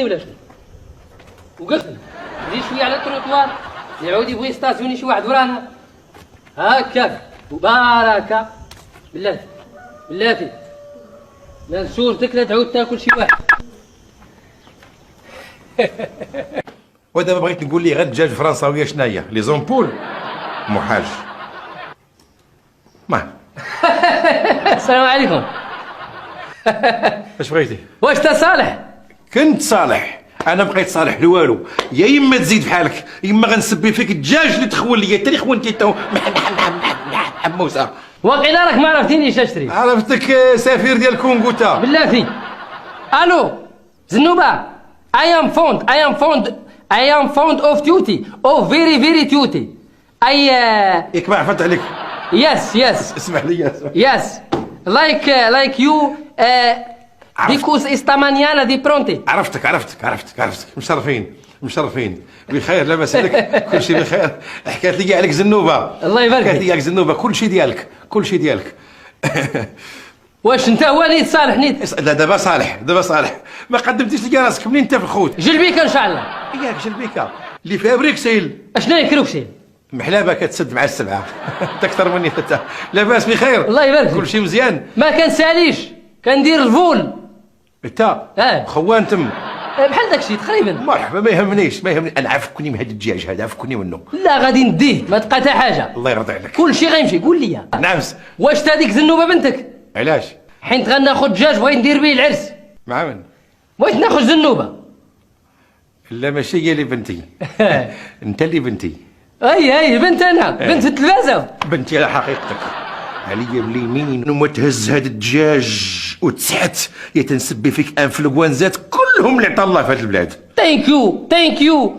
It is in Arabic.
ولا شنو؟ وقفل زيد شويه على التروطوار يعود يبغي يستاسيوني شي واحد ورانا هكاك وباركة بلاتي بلاتي لا صورتك لا تعود تاكل شي واحد. ودابا بغيت نقول لي غير الدجاج فرنساويه شناهي لي زومبول محاج ما السلام عليكم. اش بغيتي؟ واش تا صالح؟ كنت صالح، انا بقيت صالح لوالو. يا يما تزيد بحالك يما غنسبي فيك الدجاج اللي تخون ليا انت اللي خونتي تو حموسه. واقيلا راك ما عرفتينيش اشتري. عرفتك سفير ديال كونغو تا. بلاتي الو زنوبه I am fond of duty oh very duty I ياك ما عرفت عليك. yes اسمح لي yes like you because esta mañana de pronto. عرفتك مشرفين بخير لاباس عليك كل شيء بخير. حكات لي عليك زنوبه. الله يبارك حكات لي عليك زنوبه كل شيء ديالك واش انت وليد صالح نيت؟ لا دابا صالح ما قدمتيش لي راسك منين انت في الخوت. جلبيك ان شاء الله. ياك جلبيكا اللي فيها بريكسيل. اشنا يكروكسيل؟ محلابه كتسد مع السبعه. انت اكثر مني انت. لاباس بخير؟ الله يبارك كل شيء مزيان. ما كنساليش كندير الفول. انت خوان تم بحال داكشي تقريبا. مرحبا ما يهمنيش انا عافكني من هذا الدجاج هذا عافكني منه. لا غادي نديه ما تبقى حتى حاجه. الله يرضي عليك. كل شيء غيمشي. قول لي نعم. واش تا ديك زنوبه بنتك؟ علاش؟ حيت غناخذ دجاج بغيت ندير به العرس. مع من؟ بغيت ناخذ زنوبه. لا ماشي هي اللي بنتي. انت اللي بنتي. اي بنت انا بنت التلفازه. بنتي على حقيقتك عليا باليمين وما تهز هذا الدجاج وتسحت يا تنسبي فيك انفلونزات كلهم اللي عطا الله في هذه البلاد. ثانك يو